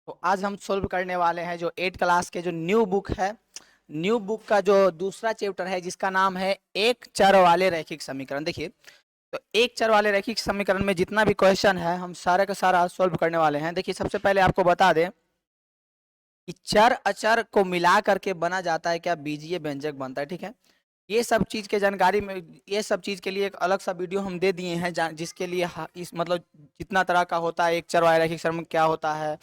तो आज हम सोल्व करने वाले हैं जो 8 क्लास के जो न्यू बुक है, न्यू बुक का जो दूसरा चैप्टर है जिसका नाम है एक चर वाले रैखिक समीकरण। देखिए, तो एक चर वाले रैखिक समीकरण में जितना भी क्वेश्चन है हम सारा का सारा आज सोल्व करने वाले हैं। देखिए, सबसे पहले आपको बता दें कि चर अचर को मिला करके बना जाता है क्या, बीजीय व्यंजक बनता है। ठीक है, ये सब चीज के जानकारी में, ये सब चीज के लिए एक अलग सा वीडियो हम दे दिए हैं जिसके लिए इस मतलब जितना तरह का होता है एक चर वाले रैखिक समीकरण क्या होता है,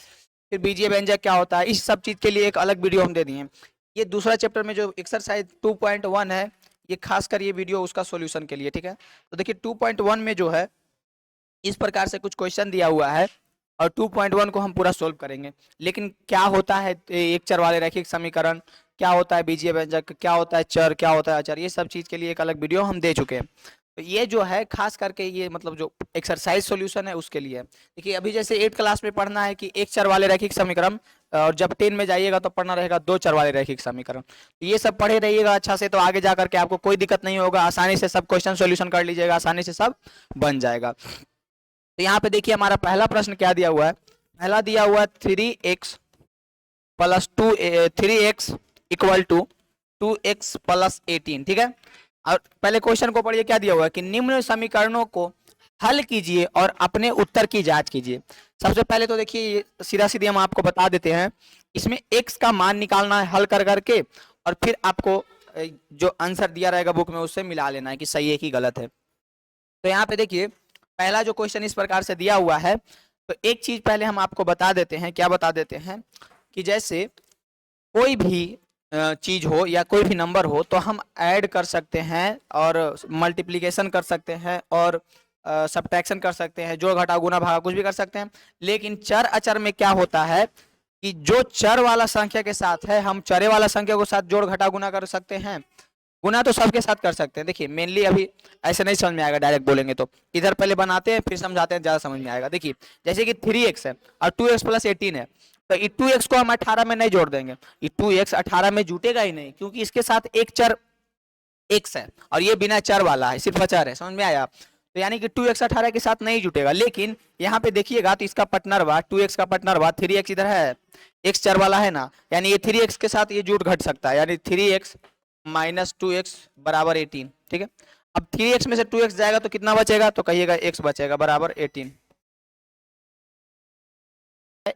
फिर बीजीय व्यंजक क्या होता है, इस सब चीज के लिए एक अलग वीडियो हम दे दिए हैं। ये दूसरा चैप्टर में जो एक्सरसाइज 2.1 है, ये खासकर ये वीडियो उसका सॉल्यूशन के लिए। ठीक है, तो देखिए 2.1 में जो है इस प्रकार से कुछ क्वेश्चन दिया हुआ है और 2.1 को हम पूरा सोल्व करेंगे। लेकिन क्या होता है एक चर वाले रैखिक समीकरण, क्या होता है बीजीय व्यंजक, क्या होता है चर, क्या होता है अचर, ये सब चीज के लिए एक अलग वीडियो हम दे चुके हैं। तो ये जो है खास करके ये मतलब जो एक्सरसाइज सॉल्यूशन है उसके लिए है। देखिए, अभी जैसे 8 क्लास में पढ़ना है कि एक चर वाले रैखिक समीकरण, और जब 10 में जाइएगा तो पढ़ना रहेगा दो चर वाले रैखिक समीकरण। तो ये सब पढ़े रहिएगा अच्छा से, तो आगे जा करके आपको कोई दिक्कत नहीं होगा, आसानी से सब क्वेश्चन सॉल्यूशन कर लीजिएगा, आसानी से सब बन जाएगा। तो यहाँ पे देखिए हमारा पहला प्रश्न क्या दिया हुआ है। पहला दिया हुआ है 3x plus 3x equal to 2x plus 18। ठीक है, और पहले क्वेश्चन को पढ़िए, क्या दिया हुआ है कि निम्न समीकरणों को हल कीजिए और अपने उत्तर की जांच कीजिए। सबसे पहले तो देखिए सीधा सीधी हम आपको बता देते हैं, इसमें x का मान निकालना है हल कर करके, और फिर आपको जो आंसर दिया रहेगा बुक में उससे मिला लेना है कि सही है कि गलत है। तो यहाँ पे देखिए पहला जो क्वेश्चन इस प्रकार से दिया हुआ है, तो एक चीज पहले हम आपको बता देते हैं। क्या बता देते हैं कि जैसे कोई भी चीज हो या कोई भी नंबर हो तो हम ऐड कर सकते हैं और मल्टीप्लिकेशन कर सकते हैं और सब्ट्रैक्शन कर सकते हैं, जोड़ घटा गुना भागा कुछ भी कर सकते हैं। लेकिन चर अचर में क्या होता है कि जो चर वाला संख्या के साथ है हम चरे वाला संख्या के साथ जोड़ घटा गुना कर सकते हैं, गुना तो सबके साथ कर सकते हैं। देखिए मेनली अभी ऐसे नहीं समझ में आएगा, डायरेक्ट बोलेंगे तो इधर पहले बनाते हैं फिर समझाते हैं, ज्यादा समझ में आएगा। देखिए जैसे कि 3x है और 2x प्लस 18 है, तो 2x को हम 18 में नहीं जोड़ देंगे, 2x 18 में जुटेगा ही नहीं, क्योंकि इसके साथ एक चर x है और ये बिना चर वाला है, सिर्फ अचर है। समझ में आया? तो यानी कि 2x 18 के साथ नहीं जुटेगा। लेकिन यहाँ पे देखिएगा तो इसका पार्टनर बा 2x का पार्टनर बा 3x इधर है, x चर वाला है ना, यानी ये 3x के साथ ये जुट घट सकता है, यानी 3x माइनस 2x बराबर 18। ठीक है, अब 3x में से 2x जाएगा तो कितना बचेगा, तो कहिएगा x बचेगा बराबर 18।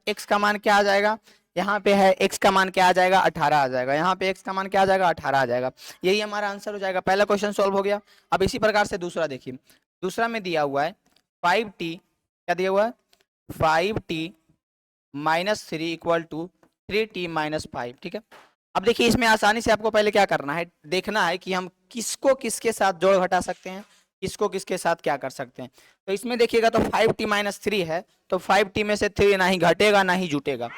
x का मान क्या आ जाएगा, यहाँ पे है x का मान क्या आ जाएगा, 18 आ जाएगा। यहाँ पे x का मान क्या आ जाएगा, 18 आ जाएगा। यही हमारा आंसर हो जाएगा। पहला क्वेश्चन सोल्व हो गया। अब इसी प्रकार से दूसरा देखिए, दूसरा में दिया हुआ है 5t, क्या दिया हुआ है 5t minus 3 equal to 3t minus 5। ठीक है, अब देखिए इसमें आसानी से आपको पहले क्या करना है, देखना है कि हम किसको किसके साथ जोड़ घटा सकते हैं, किसको किसके साथ क्या कर सकते हैं। तो इसमें देखिएगा तो 5t माइनस 3 है, तो 5t में से 3 ना ही घटेगा ना ही जुटेगा,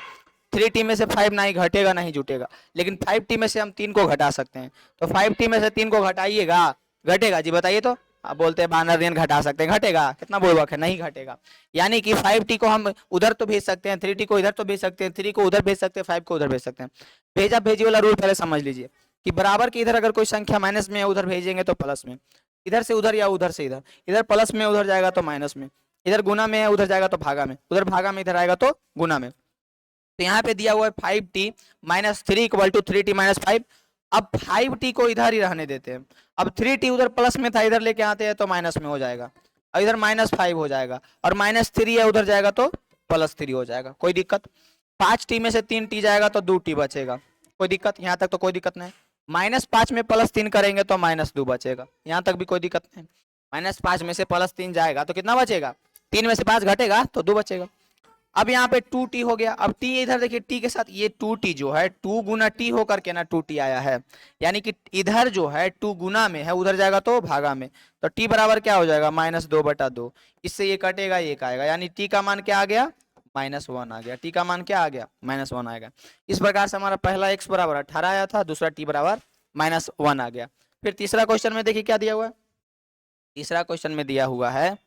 3t में से 5 ना ही घटेगा ना ही जुटेगा। लेकिन 5t में से हम 3 को घटा सकते हैं, तो 5t में से 3 को घटाइएगा, घटेगा जी बताइए तो। आप बोलते हैं बानर घटा सकते हैं, घटेगा? कितना बुड़बक है, नहीं घटेगा। यानी कि 5t को हम उधर तो भेज सकते हैं, 3t को इधर तो भेज सकते हैं, 3 को उधर भेज सकते हैं, 5 को उधर भेज सकते हैं। भेजा भेजी वाला रूल पहले समझ लीजिए कि बराबर के इधर अगर कोई संख्या माइनस में है उधर भेजेंगे तो प्लस में, इधर से उधर या उधर से इधर, इधर प्लस में उधर जाएगा तो माइनस में, इधर गुना में है उधर जाएगा तो भागा में, उधर भागा में इधर आएगा तो गुना में। तो यहाँ पे दिया हुआ है 5t minus 3 equal to 3t minus 5। अब 5t को इधर ही रहने देते हैं, अब 3t उधर प्लस में था इधर लेके आते हैं तो माइनस में हो जाएगा, और इधर माइनस 5 हो जाएगा, और माइनस 3 है उधर जाएगा तो प्लस 3 हो जाएगा। कोई दिक्कत? 5t में से 3t जाएगा तो 2t बचेगा। कोई दिक्कत? यहाँ तक तो कोई दिक्कत नहीं। -5 में +3 करेंगे तो -2 बचेगा, यहाँ तक भी कोई दिक्कत नहीं। -5 में से +3 जाएगा तो कितना बचेगा, 3 में से 5 घटेगा तो 2 बचेगा। अब यहाँ पे 2t हो गया। अब t इधर देखिए, t के साथ ये 2t जो है 2 गुना t होकर के ना 2t आया है, यानी कि इधर जो है 2 गुना में है उधर जाएगा तो भागा में, तो t बराबर क्या हो जाएगा -2/2। इससे ये कटेगा ये आएगा, यानी t का मान क्या आ गया, -1 आ गया। t का मान क्या आ गया, -1 आएगा। इस प्रकार से हमारा पहला x बराबर 18 आया था, दूसरा t बराबर -1 आ गया। फिर तीसरा क्वेश्चन में देखिए क्या दिया हुआ है, तीसरा क्वेश्चन में दिया हुआ है,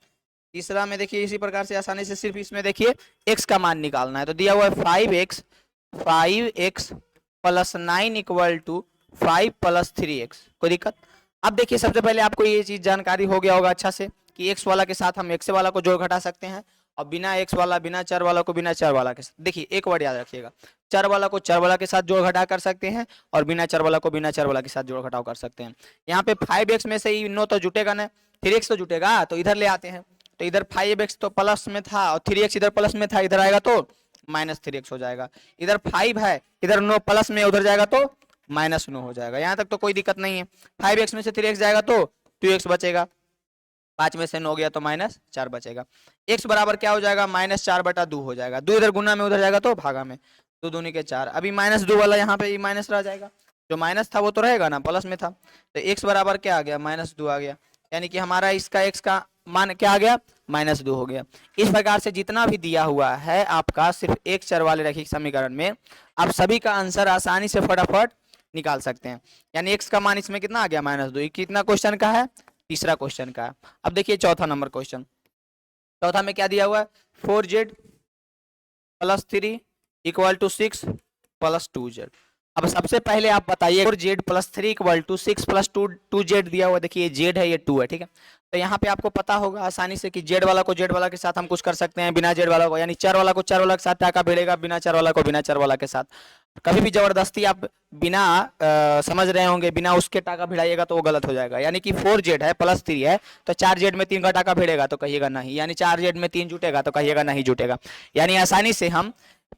तीसरा में देखिए इसी प्रकार से आसानी से सिर्फ इसमें देखिए x का मान निकालना है। तो दिया हुआ है 5x plus 9 equal to 5 plus 3x। कोई दिक्कत? अब देखिए सबसे पहले आपको ये चीज जानकारी हो गया होगा अच्छा से कि x वाला के साथ हम x वाला को जोड़ घटा सकते हैं, और बिना एक्स वाला, बिना चर वाला को बिना चर वाला के साथ। देखिए एक वर्ड याद रखिएगा, चर वाला को चर वाला के साथ जोड़ घटा कर सकते हैं और बिना चर वाला को बिना चर वाला के साथ जोड़ घटाव कर सकते हैं। यहाँ पे 5x में से ही 9 तो जुटेगा ना, 3x तो जुटेगा, तो इधर ले आते हैं। तो इधर 5x तो प्लस में था और 3x इधर प्लस में था, इधर आएगा तो -3x हो जाएगा। इधर 5 है, इधर 9 प्लस में, उधर जाएगा तो -9 हो जाएगा। यहाँ तक तो कोई दिक्कत नहीं है। 5x में से 3x जाएगा तो 2x बचेगा, 5 में से 9 गया तो -4 बचेगा। x बराबर क्या हो जाएगा, -4/2 हो जाएगा। 2 इधर गुना में, उधर जाएगा तो भागा में, 2 दूनी के 4। अभी -2 वाला यहाँ पे माइनस रह जाएगा, जो माइनस था वो तो रहेगा ना, प्लस में था। तो x बराबर क्या आ गया, -2 आ गया। यानी कि हमारा इसका x का मान क्या आ गया, -2 हो गया। इस प्रकार से जितना भी दिया हुआ है आपका सिर्फ एक चर वाले रैखिक समीकरण में, आप सभी का आंसर आसानी से फटाफट निकाल सकते हैं। यानी x का मान इसमें कितना आ गया, -2। कितना क्वेश्चन का है, तीसरा क्वेश्चन का है। अब देखिए चौथा नंबर क्वेश्चन। चौथा में क्या दिया हुआ है, 4z + 3 = 6 + 2z। अब सबसे पहले आप बताइए 4z + 3 = 6 + 2z दिया हुआ। देखिए ये z है, ये 2 है, ठीक है। तो यहाँ पे आपको पता होगा आसानी से कि z वाला को z वाला के साथ हम कुछ कर सकते हैं, बिना z वाला को, यानी चर वाला को चर वाला के साथ टाका भिड़ेगा, बिना चर वाला को बिना चर वाला के साथ। कभी भी जबरदस्ती आप बिना समझ रहे होंगे, बिना उसके टाका भिड़ाइएगा तो वो गलत हो जाएगा। यानी कि 4z है + 3 है, तो 4z में 3 का टाका भिड़ेगा तो कहिएगा नहीं, यानी 4z में 3 जुटेगा तो कहिएगा नहीं जुटेगा। यानी आसानी से हम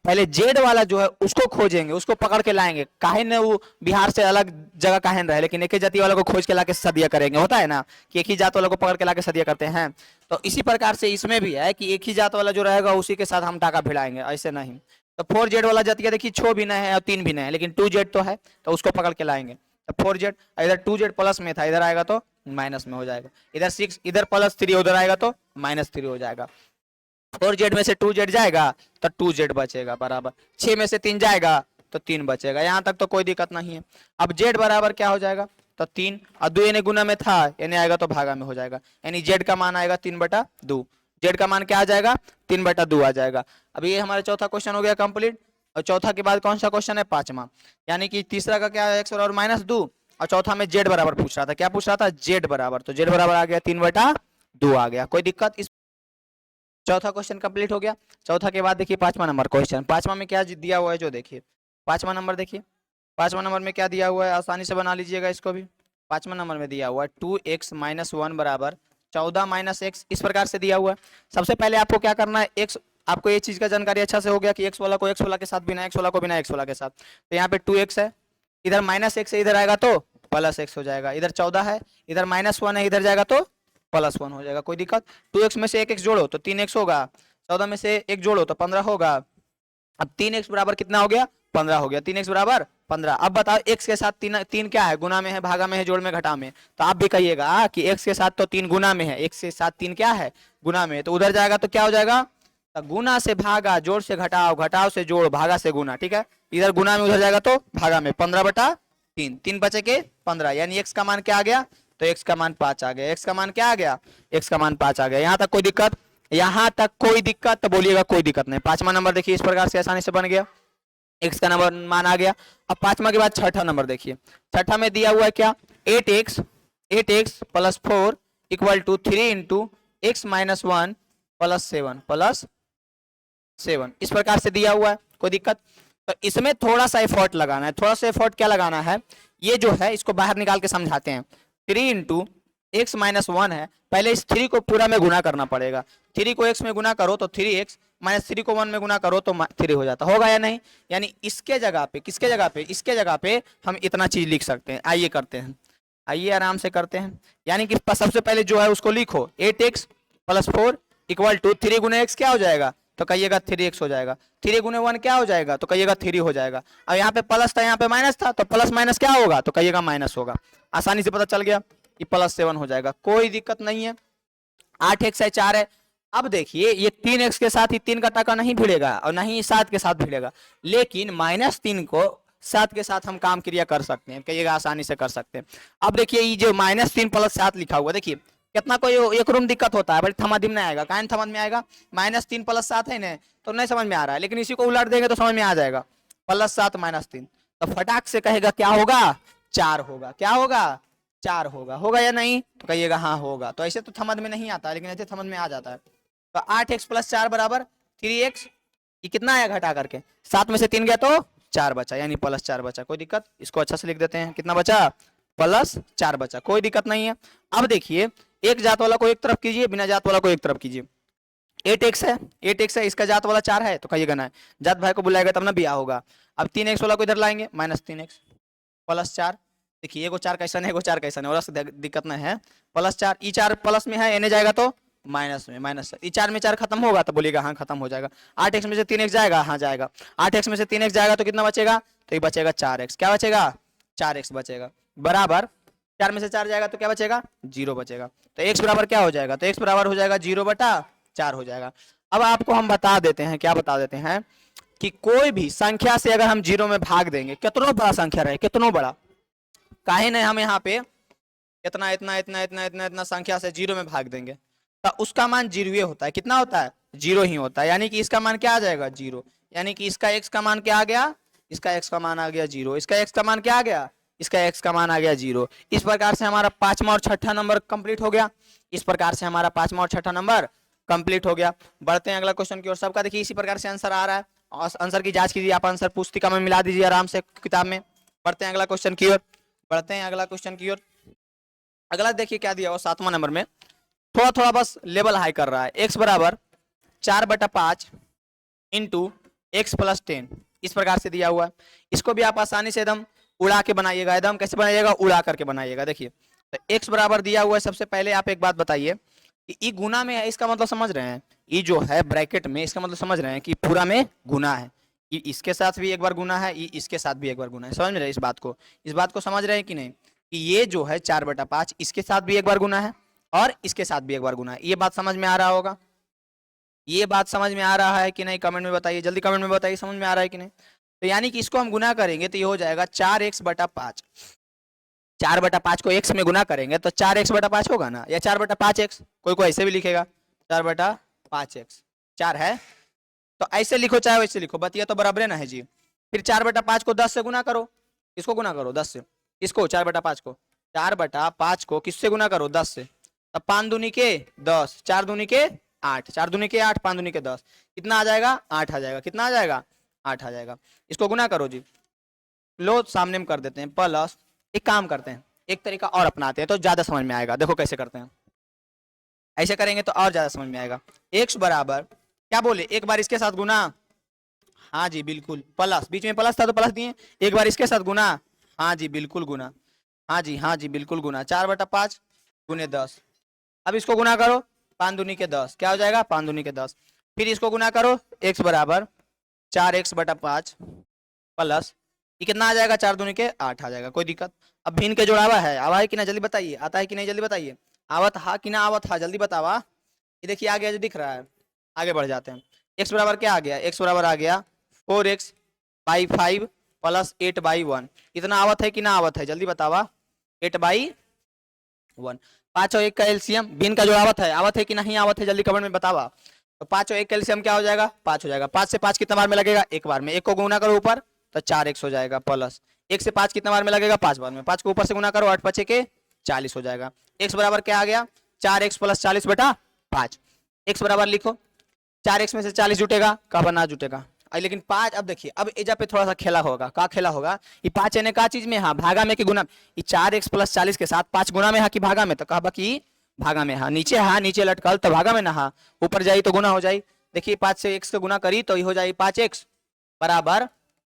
पहले जेड वाला जो है उसको खोजेंगे, उसको पकड़ के लाएंगे। काहे न वो बिहार से अलग जगह काहे न रहे, लेकिन एक ही जाति वाला को खोज के लाके सदिया करेंगे। होता है ना कि एक ही जात वाला को पकड़ के लाके सदिया करते हैं, तो इसी प्रकार से इसमें भी है कि एक ही जात वाला जो रहेगा उसी के साथ हम टाका भिड़ाएंगे, ऐसे नहीं। तो 4z वाला जातिया देखिए 6 भी नहीं है और 3 भी नहीं है, लेकिन 2z तो है, तो उसको पकड़ के लाएंगे। तो 4z इधर 2z प्लस में था, इधर आएगा तो माइनस में हो जाएगा। इधर 6, इधर +3, उधर आएगा तो -3 हो जाएगा। 4z में से 2z जाएगा तो 2z बचेगा बराबर, 6 में से 3 जाएगा तो 3 बचेगा। यहाँ तक तो कोई दिक्कत नहीं है। अब z बराबर क्या हो जाएगा, तो 3 और 2 यानी गुना में था, यानी आएगा तो भागा में हो जाएगा। यानी z का मान आएगा 3/2। z का मान क्या आ जाएगा, 3/2 आ जाएगा। अब ये हमारा चौथा क्वेश्चन हो गया कंप्लीट। और चौथा के बाद कौन सा क्वेश्चन है, पांचवा। यानी कि तीसरा का क्या है, x बराबर -2, और चौथा में z बराबर पूछ रहा था। क्या पूछ रहा था, z बराबर। तो z बराबर आ गया 3/2 आ गया, कोई दिक्कत। इस चौथा क्वेश्चन कंप्लीट हो गया। चौथा के बाद देखिए पांचवा नंबर क्वेश्चन। पांचवा में क्या दिया हुआ है, जो देखिए पांचवा नंबर देखिए, पांचवा नंबर में क्या दिया हुआ है, आसानी से बना लीजिएगा इसको भी। पांचवा नंबर में दिया हुआ है 2x - 1 बराबर 14 - x, इस प्रकार से दिया हुआ है। सबसे पहले आपको क्या करना है, x, आपको ये चीज का जानकारी अच्छा से हो गया कि x वाला को x वाला के साथ, बिना x वाला को बिना x वाला के साथ। तो यहाँ पे 2x है, इधर -x है, इधर आएगा तो +x हो जाएगा। इधर 14 है, इधर -1 है, इधर जाएगा तो +1 हो जाएगा, कोई दिक्कत। 2x में से 1x जोड़ो तो 3x होगा, 14 में से 1 जोड़ो तो 15 होगा। अब 3x बराबर कितना हो गया, 15 हो गया। 3x बराबर 15। अब बताओ x के साथ 3 क्या है, गुना में है, भागा में है, जोड़ में, घटा में। तो आप भी कहिएगा कि x के साथ तो 3 गुना में है, x के साथ 3 क्या है, गुना में। तो उधर जाएगा तो क्या हो जाएगा, तो गुना से भागा, जोड़ से घटाओ, घटाओ से जोड़, भागा से गुना, ठीक है। इधर गुना में, उधर जाएगा तो भागा में, 15/3, 3 बचे के 15। यानी x का मान क्या आ गया, तो x का मान 5 आ गया। x का मान क्या आ गया, x का मान 5 आ गया। यहाँ तक कोई दिक्कत, यहाँ तक कोई दिक्कत तो बोलिएगा कोई दिक्कत नहीं। पांचवा नंबर देखिए इस प्रकार से आसानी से बन गया, x का नंबर मान आ गया। अब पांचवा के बाद छठा नंबर देखिए। छठा में दिया हुआ है क्या, 8x + 4 = 3 × x - 1 + 7 इस प्रकार से दिया हुआ है, कोई दिक्कत। तो इसमें थोड़ा सा एफर्ट लगाना है। थोड़ा सा एफर्ट क्या लगाना है, ये जो है इसको बाहर निकाल के समझाते हैं। 3 × x - 1 है, पहले इस 3 को पूरा में गुना करना पड़ेगा। 3 को x में गुना करो तो 3x, -3 को 1 में गुना करो तो 3 हो जाता, होगा या नहीं। यानी इसके जगह पे, किसके जगह पे, इसके जगह पे हम इतना चीज लिख सकते हैं। आइए करते हैं, आइए आराम से करते हैं। यानी कि सबसे पहले जो है उसको लिखो, 8x + 4 = 3 × x क्या हो जाएगा, तो कहिएगा 3x हो जाएगा। 3 × 1 क्या हो जाएगा, तो कहिएगा 3 हो जाएगा। अब यहाँ पे प्लस था, यहाँ पे माइनस था, तो प्लस माइनस क्या होगा, तो कहिएगा माइनस होगा। आसानी से पता चल गया कि +7 हो जाएगा, कोई दिक्कत नहीं है। 8x है, 4 है। अब देखिए ये 3x के साथ ही 3 का टाका नहीं भिड़ेगा और नहीं 7 के साथ भिड़ेगा, लेकिन -3 को 7 के साथ हम काम क्रिया कर सकते हैं, कहिएगा आसानी से कर सकते हैं। अब देखिए ये जो -3 + 7 लिखा हुआ, देखिए कितना कोई एक रूम दिक्कत होता है, बट समझ में आएगा, काहे समझ में आएगा, -3 + 7 है ना, तो नहीं समझ में आ रहा है, लेकिन इसी को उलट देंगे तो समझ में आ जाएगा। +7 -3, तो फटाक से कहेगा क्या होगा, 4 होगा। क्या होगा, 4 होगा। होगा या नहीं, तो कहिएगा हाँ होगा। तो ऐसे तो समझ में नहीं आता, लेकिन ऐसे समझ में आ जाता है। तो 8x प्लस 4 बराबर 3x। ये कितना आया घटा करके, 7 में से 3 गया तो 4 बचा, यानी प्लस 4 बचा। कोई दिक्कत, इसको अच्छा से लिख देते हैं, कितना बचा, प्लस 4 बचा, कोई दिक्कत नहीं है। अब देखिए एक जात वाला को एक तरफ कीजिए, बिना जात वाला को एक तरफ कीजिए। 8x है, 8x है, इसका जात वाला 4 है तो कहिएगा ना, जात भाई को बुलाएगा तब ना ब्याह होगा। अब 3x वाला को इधर लाएंगे, -3x प्लस 4। देखिए एगो 4 कैसा है, एगो 4 कैसा है, और दिक्कत नहीं है। प्लस 4, ई 4 प्लस में है, एने जाएगा तो माइनस में, माइनस ई 4 में 4 खत्म होगा तो बोलिएगा हाँ खत्म हो जाएगा। 8x में से 3x जाएगा, हाँ जाएगा। 8x में से 3x जाएगा तो कितना बचेगा, तो ये बचेगा 4x। क्या बचेगा, 4x बचेगा, बराबर 4 में से 4 जाएगा तो क्या बचेगा, 0 बचेगा। तो x बराबर क्या हो जाएगा, तो x बराबर हो जाएगा 0/4 हो जाएगा। अब आपको हम बता देते हैं, क्या बता देते हैं कि कोई भी संख्या से अगर हम 0 में भाग देंगे, कितना बड़ा संख्या रहे, कितना बड़ा, काहे नहीं हम यहाँ पे इतना इतना इतना इतना इतना इतना संख्या से 0 में भाग देंगे तो उसका मान 0 होता है। कितना होता है, 0 ही होता है। यानी कि इसका मान क्या आ जाएगा, 0। यानी कि इसका x का मान क्या आ गया, इसका x का मान आ गया 0, इसका x का मान क्या आ गया, इसका x का मान आ गया 0। इस प्रकार से हमारा 5वां और 6ठा नंबर कंप्लीट हो गया। इस प्रकार से हमारा 5वां और 6ठा नंबर कंप्लीट हो गया। बढ़ते हैं अगला क्वेश्चन की ओर। सबका देखिए इसी प्रकार से आंसर आ रहा है, और आंसर की जांच कीजिए, आप आंसर पुस्तिका में मिला दीजिए आराम से किताब में। बढ़ते हैं अगला क्वेश्चन की ओर, बढ़ते हैं अगला क्वेश्चन की ओर। अगला देखिए क्या दिया हुआ 7वां नंबर में, थोड़ा थोड़ा बस लेवल हाई कर रहा है। x बराबर 4/5 इंटू एक्स प्लस 10, इस प्रकार से दिया हुआ है। इसको भी आप आसानी से एकदम उड़ा के बनाइएगा, एकदम कैसे बनाइएगा, उड़ा करके बनाइएगा। देखिए तो x बराबर दिया हुआ है, सबसे पहले आप एक बात बताइए कि ई गुना में है, इसका मतलब समझ रहे हैं, ई जो है ब्रैकेट में, इसका मतलब समझ रहे हैं कि पूरा में गुना है। ई इसके साथ भी एक बार गुना है, ई इसके साथ भी एक बार गुना है। समझ रहे हैं इस बात को, इस बात को समझ रहे हैं कि नहीं, कि ये जो है 4/5 इसके साथ भी एक बार गुना है और इसके साथ भी एक बार गुना है। ये बात समझ में आ रहा होगा, ये बात समझ में आ रहा है कि नहीं, कमेंट में बताइए, जल्दी कमेंट में बताइए समझ में आ रहा है कि नहीं। तो यानी कि इसको हम गुना करेंगे तो ये हो जाएगा 4x/5। 4/5 को x में गुना करेंगे तो 4x/5 होगा ना, या 4/5x, कोई कोई ऐसे भी लिखेगा 4/5x, 4 है तो ऐसे लिखो चाहे वैसे लिखो, बतिया तो बराबर ना है जी। फिर 4/5 को 10 से गुना करो, इसको गुना करो 10 से, इसको 4/5 को, 4/5 को किससे गुना करो, 10 से। तब 5 दूनी के 10, 4 दूनी के 8, 4 दूनी के 8, 5 दूनी के 10, कितना आ जाएगा, 8 आ जाएगा। कितना आ जाएगा, 8 आ जाएगा। इसको गुना करो जी, लो सामने में कर देते हैं प्लस। एक काम करते हैं, एक तरीका और अपनाते हैं तो ज्यादा समझ में आएगा। देखो कैसे करते हैं, ऐसे करेंगे तो और ज्यादा समझ में आएगा। x बराबर क्या बोले, एक बार इसके साथ गुना, हाँ जी बिल्कुल, प्लस, बीच में प्लस था तो प्लस दिए, एक बार इसके साथ गुना, हाँ जी बिल्कुल गुना, हाँ जी हाँ जी बिल्कुल गुना, 4/5 गुने 10। अब इसको गुना करो, 5 दूनी के 10, क्या हो जाएगा, 5 दूनी के 10। फिर इसको गुना करो, x बराबर 4x/5 प्लस, ये कितना आ जाएगा, 4 दूनी के 8 आ जाएगा। कोई दिक्कत। अब भिन्न के जोड़ावा है, आवा है कि ना, जल्दी बताइए, आता है कि नहीं, जल्दी बताइए, आवत हा कि ना आवत हा, जल्दी बतावा। ये देखिए आ गया जो दिख रहा है, आगे बढ़ जाते हैं। x बराबर क्या आ गया, x बराबर आ गया 4x/5 प्लस 8/1, इतना आवत है कि ना आवत है, जल्दी बतावा, 8/1। 5 और 1 का एलसीएम, भिन्न का जो आवत है कि नहीं आवत है, जल्दी कमेंट में बतावा। तो 5 और 1 का एलसीएम क्या हो जाएगा, 5 हो जाएगा। 5 से 5 कितना बार में लगेगा, एक बार में, एक को गुना करो ऊपर तो 4x हो जाएगा, प्लस 1 से 5 कितना बार में लगेगा, 5 बार में, 5 को ऊपर से गुना करो, 8 5 के 40 हो जाएगा। x बराबर क्या आ गया, 4x प्लस 40/5। x बराबर लिखो, 4x में से 40 जुटेगा, कब ना जुटेगा, लेकिन 5। अब देखिए अब एजा पे थोड़ा सा खेला होगा, का खेला होगा, ये 5 यानी का चीज में, हाँ भागा में कि गुना, ये 4x प्लस 40 के साथ 5 गुना में है कि भागा में, तो कहा कि भागा में, हाँ नीचे, हाँ नीचे लटकल तो भागा में ना, हाँ ऊपर जाई तो गुना हो जाई। देखिए 5 से x से गुना करी तो ये हो जाए 5x बराबर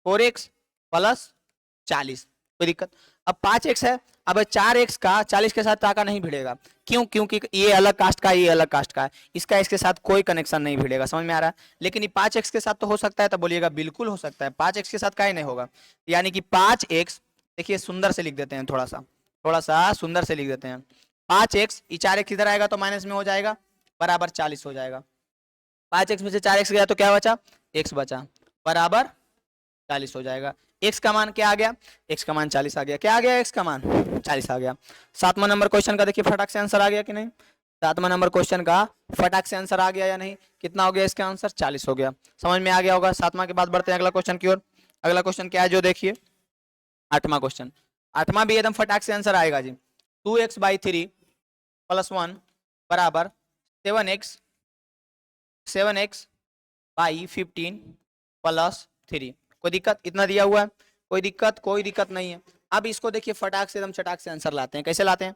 4x प्लस 40, कोई दिक्कत। अब 5x है, अब 4x का 40 के साथ टाका नहीं भिड़ेगा, क्यों, क्योंकि ये अलग कास्ट का है, ये अलग कास्ट का है, इसका इसके साथ कोई कनेक्शन नहीं भिड़ेगा, समझ में आ रहा है। लेकिन ये 5x के साथ तो हो सकता है, तो बोलिएगा बिल्कुल हो सकता है, 5x के साथ काहे नहीं होगा। यानी कि 5x, देखिए सुंदर से लिख देते हैं, थोड़ा सा सुंदर से लिख देते हैं, 5x, ये 4x इधर आएगा तो माइनस में हो जाएगा, बराबर 40 हो जाएगा। 5x में से 4x गया तो क्या बचा, x बचा, बराबर 40 हो जाएगा। x का मान क्या आ गया, x का मान 40 आ गया, क्या आ गया, x का मान 40 आ गया। 7वां नंबर क्वेश्चन का देखिए फटाक से आंसर आ गया कि नहीं, 7वां नंबर क्वेश्चन का फटाक से आंसर आ गया या नहीं, कितना हो गया इसका आंसर, 40 हो गया, समझ में आ गया होगा। 7वां के बाद बढ़ते हैं अगला क्वेश्चन की ओर। अगला क्वेश्चन क्या है जो देखिए 8वां क्वेश्चन, 8वां भी एकदम फटाक से आंसर आएगा जी। 2x/3 + 1 बराबर 7x 7x बाई 15 प्लस 3। कोई दिक्कत? इतना दिया हुआ है, कोई दिक्कत? कोई दिक्कत नहीं है। अब इसको देखिए फटाक से एकदम चटाक से आंसर लाते हैं। कैसे लाते हैं?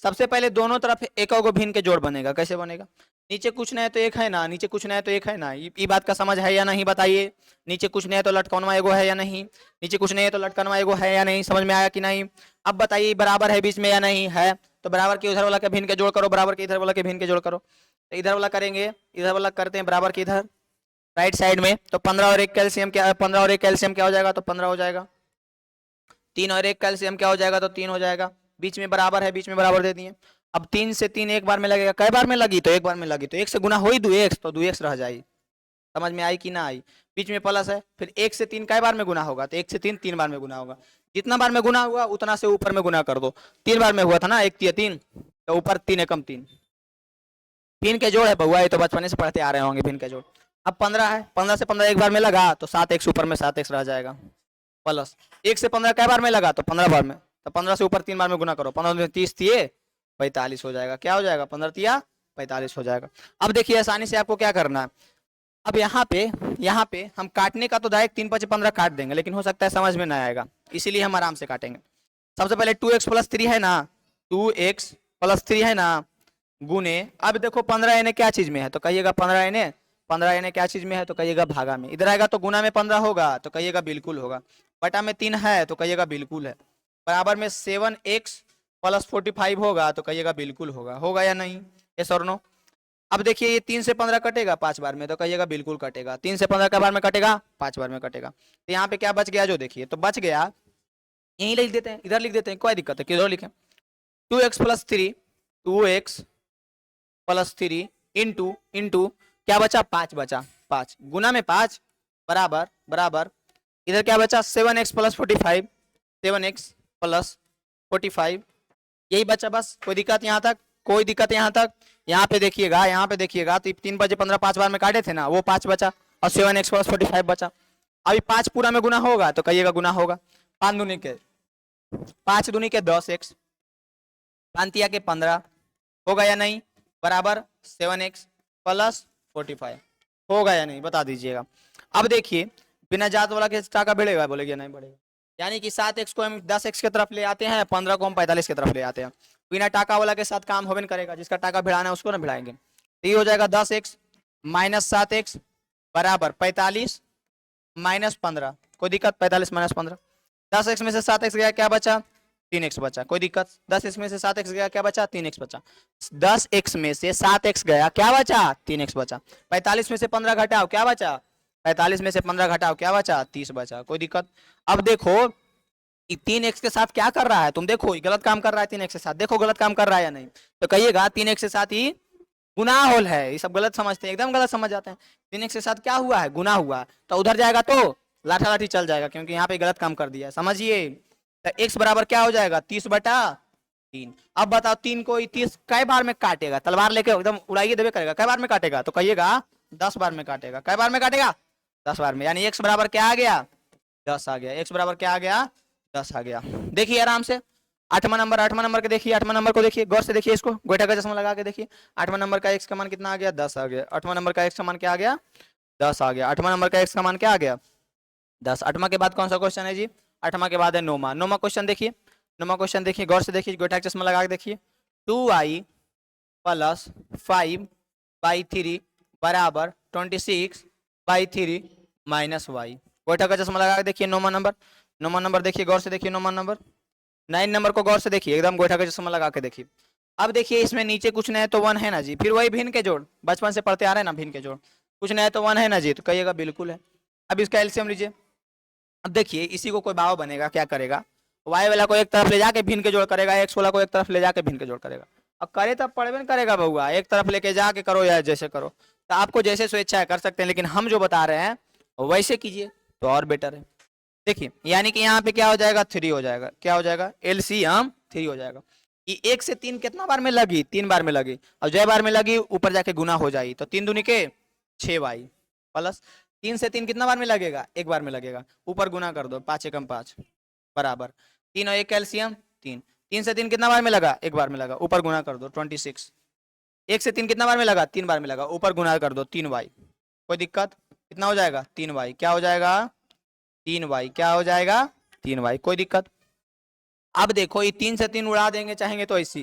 सबसे पहले दोनों तरफ एक को भिन्न के जोड़ बनेगा। कैसे बनेगा? नीचे कुछ नहीं है तो एक है ना, नीचे कुछ नहीं है तो एक है ना। ये बात का समझ है या नहीं बताइए? नीचे कुछ नहीं है तो लटकनवा एगो है या नहीं? नीचे कुछ नहीं है तो लटकनवा एगो है या नहीं? समझ में आया कि नहीं? अब बताइए बराबर है बीच में या नहीं है? तो बराबर के उधर वाला के भिन्न के जोड़ करो, बराबर के इधर वाला के भिन्न के जोड़ करो। तो इधर वाला करेंगे, इधर वाला करते हैं बराबर के इधर राइट साइड में। तो 15 और 1 कैल्शियम क्या, 15 और 1 कैल्शियम क्या हो जाएगा? तो 15 हो जाएगा। 3 और 1 कैल्शियम क्या हो जाएगा? तो 3 हो जाएगा। बीच में बराबर है, बीच में बराबर दे दिए। अब 3 से 3 एक बार में लगेगा। कई बार में लगी? तो एक बार में लगी। तो 1 से गुना हो ही 2x, तो 2x रह जाएगी। समझ में आई कि ना आई? बीच में प्लस है। फिर 1 से 3 कई बार में गुना होगा? तो 1 से 3 3 बार में गुना होगा। जितना बार में गुना हुआ उतना से ऊपर में गुना कर दो। 3 बार में हुआ था ना, 1 3 3, तो ऊपर 3 एकम 3। भिन्न के जोड़ है बउआ, ये तो बचपन से पढ़ते आ रहे होंगे भिन्न के जोड़। अब 15 है, 15 से 15 एक बार में लगा तो 7x ऊपर में 7x रह जाएगा प्लस 1 से 15 कई बार में लगा? तो 15 बार में। तो 15 से ऊपर 3 बार में गुना करो। 15 में 30 थिए 45 हो जाएगा। क्या हो जाएगा? 15 तिया 45 हो जाएगा। अब देखिए आसानी से आपको क्या करना है। अब यहाँ पे हम काटने का तो डायरेक्ट 3 5 15 काट देंगे, लेकिन हो सकता है समझ में ना आएगा, इसीलिए हम आराम से काटेंगे। सबसे पहले 2x प्लस 3 है ना, 2x प्लस 3 है ना, गुने। अब देखो 15 एने क्या चीज में है? तो कहिएगा 15 एने, 15 एने क्या चीज में है? तो कहिएगा भागा में। इधर आएगा तो गुना में 15 होगा, तो कहिएगा बिल्कुल होगा। बटा में 3 है तो कहिएगा बिल्कुल है। बराबर में 7x प्लस 45 होगा तो कहिएगा बिल्कुल होगा। होगा या नहीं? यस और नो? अब देखिए ये 3 से 15 कटेगा 5 बार में, तो कहिएगा बिल्कुल कटेगा। 3 से 15 कई बार में कटेगा? 5 बार में कटेगा। तो यहाँ पे क्या बच गया? जो देखिए तो बच गया, यहीं लिख देते हैं, इधर लिख देते हैं, कोई दिक्कत है? किधर लिखें? 2x plus 3, 2x plus 3 into क्या बचा? 5 बचा। 5 गुना में 5 बराबर बराबर इधर क्या बचा? 7x प्लस 45, 7x प्लस 45 यही बचा बस। कोई दिक्कत यहाँ तक? कोई दिक्कत यहाँ तक? यहाँ पे देखिएगा, यहाँ पे देखिएगा तो 3 बजे 15 5 बार में काटे थे ना, वो 5 बचा और 7x प्लस 45 बचा। अभी 5 पूरा में गुना होगा तो कहिएगा गुना होगा। 5 दूनी के 10x, 5 के 15 होगा या नहीं? बराबर 7x प्लस 45 होगा या नहीं? बता दीजिएगा। अब देखिए बिना जात वाला के टाका बढ़ेगा? बोलेगा नहीं बढ़ेगा। यानी कि 7x को हम 10x की तरफ ले आते हैं, 15 को हम 45 की तरफ ले आते हैं। बिना टाका वाला के साथ काम होबे करेगा। जिसका टाका भिड़ाना है उसको ना भिड़ाएंगे। तो ये हो जाएगा 10x माइनस 7x बराबर 45 माइनस 15। कोई दिक्कत? 45 माइनस 15, 10x में से 7x गया क्या बचा? 3x बचा। कोई दिक्कत? 10x में से 7x गया क्या बचा? 3x बचा। 10x में से 7x गया क्या बचा? 3x बचा। 45 में से 15 घटाओ क्या बचा? 45 में से 15 घटाओ क्या बचा? 30 बचा। कोई दिक्कत? अब देखो 3x के साथ क्या कर रहा है? तुम देखो गलत काम कर रहा है 3x के साथ। देखो गलत काम कर रहा है या नहीं? तो कहिएगा 3x के साथ ही गुना होल है। ये सब गलत समझते हैं, एकदम गलत समझ जाते हैं। 3x के साथ क्या हुआ है? गुना हुआ। तो उधर जाएगा तो लाठा लाठी चल जाएगा, क्योंकि यहाँ पे गलत काम कर दिया है। समझिए। तो x बराबर क्या हो जाएगा? 30 बटा 3। अब बताओ 3 को 30 कई बार में काटेगा? तलवार लेके एकदम उड़ाइए देवे करेगा। कई बार में काटेगा? तो कहिएगा 10 बार में काटेगा। कई बार में काटेगा? 10 बार में। यानी x बराबर क्या आ गया? 10 आ गया। x बराबर क्या आ गया? 10 आ गया। देखिए आराम से 8वां नंबर के देखिए, 8वां नंबर को देखिए, गौर से देखिए, इसको गोइठा का चश्मा लगा के देखिए। 8वां नंबर का x का मान कितना आ गया? 10 आ गया। 8वां नंबर का x का मान क्या आ गया? 10 आ गया। 8वां नंबर का x का मान क्या आ गया? 10। 8वां के बाद कौन सा क्वेश्चन है जी? 8वां के बाद है 9वां। 9वां क्वेश्चन देखिए, 9वां क्वेश्चन देखिए, गौर से देखिए, गोइठा का चश्मा लगा के देखिए। 2y प्लस 5/3 बराबर 26/3 माइनस y। गोइठा का चश्मा लगा के देखिए 9वां नंबर। 9वां नंबर देखिए, गौर से देखिए 9वां नंबर। 9 नंबर को गौर से देखिए, एकदम गोइठा का चश्मा लगा के देखिए। अब देखिए इसमें नीचे कुछ नहीं है तो 1 है ना जी। फिर वही भिन्न के जोड़, बचपन से पढ़ते आ रहे हैं ना भिन्न के जोड़। कुछ नहीं है तो 1 है ना जी, तो कहिएगा बिल्कुल है। अब इसका एलसीएम लीजिए। अब देखिए इसी को कोई बाबा बनेगा, क्या करेगा? वाई वाला को एक तरफ ले जाके भिन्न के जोड़ करेगा, एक्स वाला को एक तरफ ले जाके भिन्न के जोड़ करेगा। अब करे तब पढ़वे न करेगा बउआ, एक तरफ लेके जाके करो या जैसे करो। तो आपको जैसे स्वेच्छा है कर सकते हैं, लेकिन हम जो बता रहे हैं वैसे कीजिए तो और बेटर है। देखिए यानी कि यहाँ पे क्या हो जाएगा? 3 हो जाएगा। क्या हो जाएगा? एलसीएम 3 हो जाएगा। कि 1 से 3 कितना बार में लगी? 3 बार में लगी। और जय बार में लगी ऊपर जाके गुना हो जाएगी। तो 3 दूनी के 6y प्लस 3 से 3 कितना बार में लगेगा? 1 बार में लगेगा। ऊपर गुना कर दो, 5 एकम 5 बराबर 3 और 1 कैल्शियम 3। 3 से 3 कितना बार में लगा? 1 बार में लगा। ऊपर गुना कर दो 26। 1 से 3 कितना बार में लगा? 3 बार में लगा। ऊपर गुना कर दो 3y, कोई दिक्कत? कितना हो जाएगा? 3y। क्या हो जाएगा? 3y। क्या हो जाएगा? 3y। कोई दिक्कत? अब देखो ये 3 से 3 उड़ा देंगे चाहेंगे तो ऐसी,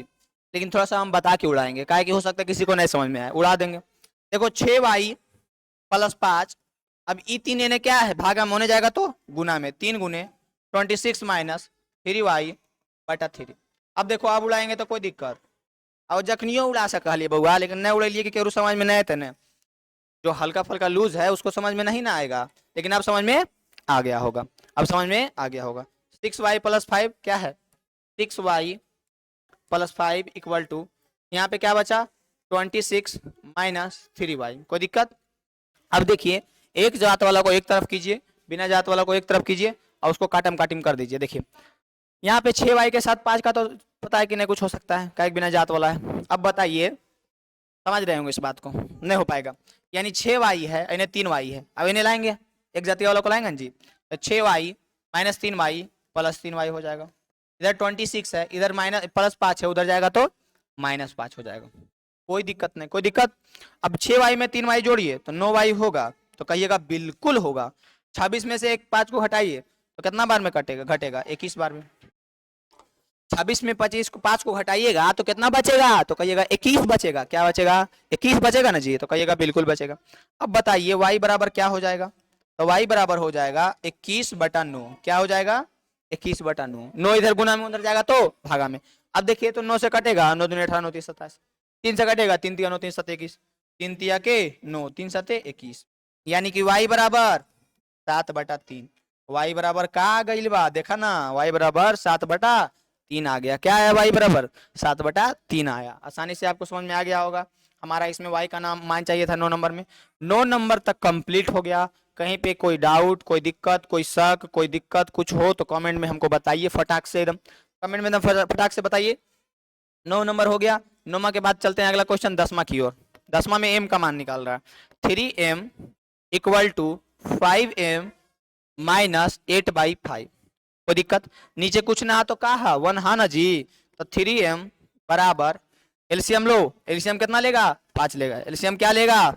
लेकिन थोड़ा सा हम बता के उड़ाएंगे, काहे कि हो सकता है किसी को नहीं समझ में आए, उड़ा देंगे। देखो 6y प्लस 5, अब ई 3 इन्हें क्या है? भागा में होने जाएगा तो गुना में, 3 गुने 26 माइनस 3y बटा 3। अब देखो आप उड़ाएंगे तो कोई दिक्कत, और जखनियो उड़ा सकलिए बउआ, लेकिन नहीं उड़ेलिए कि केरू समझ में नहीं आते न, जो हल्का फल्का लूज है उसको समझ में नहीं ना आएगा, लेकिन अब समझ में आ गया होगा, अब समझ में आ गया होगा। 6y प्लस 5 क्या है? 6y प्लस 5 इक्वल टू, यहाँ पे क्या बचा? 26 माइनस 3y। कोई दिक्कत? अब देखिए एक जात वाला को एक तरफ कीजिए, बिना जात वाला को एक तरफ कीजिए, और उसको काटम काटिम कर दीजिए। देखिए यहाँ पे 6y के साथ 5 का तो पता है कि नहीं कुछ हो सकता है, क्या बिना जात वाला है। अब बताइए, समझ रहे होंगे इस बात को? नहीं हो पाएगा, यानी 6y है, इन्हें 3y है, अब इन्हें लाएंगे एक जातीय वाला को लाएंगे जी, तो 6y minus 3y plus 3y हो जाएगा। इधर 26 है, इधर माइनस प्लस 5 है, उधर जाएगा तो माइनस 5 हो जाएगा। कोई दिक्कत नहीं, कोई दिक्कत? अब 6y में 3y जोड़िए तो 9y होगा, तो कहिएगा बिल्कुल होगा। 26 में से 5 को हटाइए तो कितना बार में कटेगा? घटेगा 21 बार में। 26 में 5 को हटाइएगा तो कितना बचेगा? तो कहिएगा 21 बचेगा। क्या बचेगा? 21 बचेगा ना जी, तो कहिएगा बिल्कुल बचेगा। अब बताइए y बराबर क्या हो जाएगा? तो y बराबर हो जाएगा 21/9। क्या हो जाएगा? 21/9। 9 इधर गुना में उधर जाएगा तो भागा में। अब देखिए तो 9 से कटेगा, 9 दूनी 18, 9 3 27, 3 से कटेगा, 3 तिया 9, 3 7 21, 3 तिया के 9, 3 7 21, यानी कि y बराबर 7/3। y बराबर का आ गई बा? देखा ना, y बराबर 7/3 आ गया। क्या है? y बराबर 7/3 आया। आसानी से आपको समझ में आ गया होगा। हमारा इसमें y का नाम मान चाहिए था 9 नंबर में। 9 नंबर तक कंप्लीट हो गया। कहीं पे कोई डाउट, कोई दिक्कत, कोई शक, कोई दिक्कत कुछ हो तो कमेंट में हमको बताइए, फटाक से एकदम कमेंट में एकदम फटाक से बताइए। 9 नंबर हो गया। 9 के बाद चलते हैं अगला क्वेश्चन 10वां की ओर। 10वां में m का मान निकाल रहा है। 3m equal to 5m minus 8/5। कोई दिक्कत? नीचे कुछ ना तो का है 1 हा ना जी, तो 3m बराबर एलसीएम लो, एलसीएम कितना लेगा? 5 लेगा। एलसीएम क्या लेगा?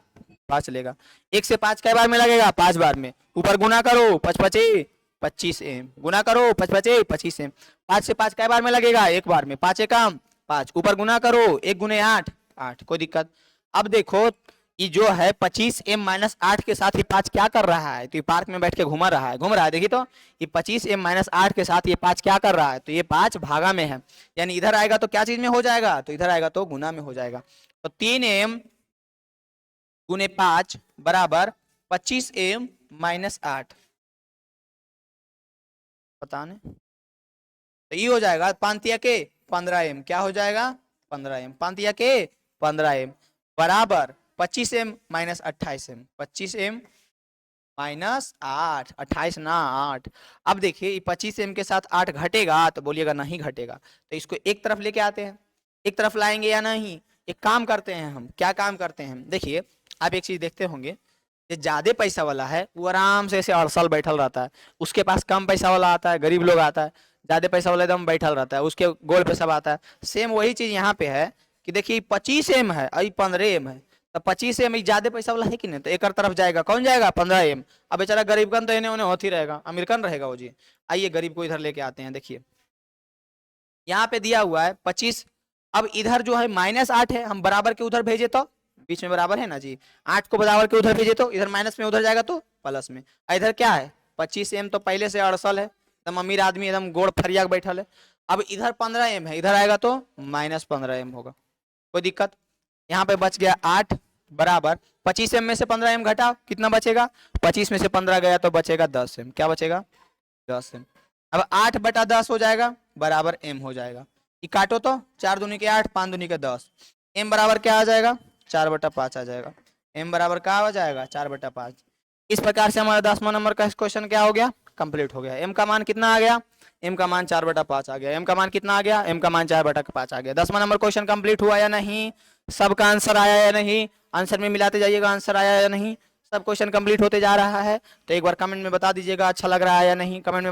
5 लेगा। 1 से 5 कै बार में लगेगा? 5 बार में। ऊपर गुना करो 5 5 25m, गुना करो 5 5 25m। 5 से 5 कै बार में लगेगा? 1 बार में। 5 एकम 5, ऊपर गुना करो 1 गुने 8 8। कोई दिक्कत? अब देखो ये जो है 25m माइनस 8 के साथ ये 5 क्या कर रहा है? तो ये पार्क में बैठ के घूम रहा है। देखिए तो ये 25m माइनस 8 के साथ ये 5 क्या कर रहा है? तो ये 5 भागा में है, यानी इधर आएगा तो क्या चीज में हो जाएगा? तो इधर आएगा तो गुना में हो जाएगा। तो 3m गुने 5 बराबर 25m माइनस 8। पता नहीं, तो ये हो जाएगा 5 के 15m। क्या हो जाएगा? 15m। 5 के 15m बराबर 25m minus 28m। 25m minus 8, 28 ना 8। अब देखिए ये 25m के साथ 8 घटेगा तो बोलिएगा नहीं घटेगा, तो इसको एक तरफ लेके आते हैं। एक तरफ लाएंगे या नहीं? एक काम करते हैं हम, क्या काम करते हैं? देखिए आप एक चीज देखते होंगे, जो ज्यादा पैसा वाला है वो आराम से ऐसे अड़सल बैठल रहता है, उसके पास कम पैसा वाला आता है, गरीब लोग आता है, ज्यादा पैसा वाला एकदम बैठल रहता है, उसके गोल पे सब आता है। सेम वही चीज यहाँ पे है कि देखिए 25m है और 15m है, तो 25m ज्यादा पैसा वाला है कि नहीं, तो एक तरफ जाएगा, कौन जाएगा? 15m। अब बेचारा गरीबकन तो इन्हें उन्हें होती रहेगा, अमीरकन रहेगा वो जी। आइए गरीब को इधर लेके आते हैं। देखिए यहाँ पे दिया हुआ है 25, अब इधर जो है -8 है, हम बराबर के उधर भेजे तो बीच में बराबर है ना जी, 8 को बराबर के उधर भेजे तो इधर माइनस में उधर जाएगा तो प्लस में। इधर क्या है? 25m तो पहले से अड़सल है, एकदम अमीर आदमी एकदम गोड़ फरिया बैठल है। अब इधर 15m है, इधर आएगा तो -15m होगा। कोई दिक्कत? यहाँ पे बच गया 8 बराबर 25m में से 15m घटा कितना बचेगा? 25 में से 15 गया तो बचेगा 10m। क्या बचेगा? 10m। अब 8/10 हो जाएगा बराबर m हो जाएगा। ये काटो तो 4 दूनी के 8, 5 दूनी के 10, m बराबर क्या आ जाएगा? 4/5 आ जाएगा। m बराबर क्या हो जाएगा? 4/5। इस प्रकार से हमारा 10वां नंबर का क्वेश्चन क्या हो गया? कंप्लीट हो गया। m का मान कितना आ गया? m का मान 4/5 आ गया। m का मान कितना आ गया? m का मान 4/5 आ गया। 10वां नंबर क्वेश्चन कंप्लीट हुआ या नहीं? सबका आंसर आया या नहीं? आंसर में मिलाते जाइएगा आंसर आया या नहीं। सब क्वेश्चन कंप्लीट होते जा रहा है, तो एक बार कमेंट में बता दीजिएगा अच्छा लग रहा है या नहीं। कमेंट में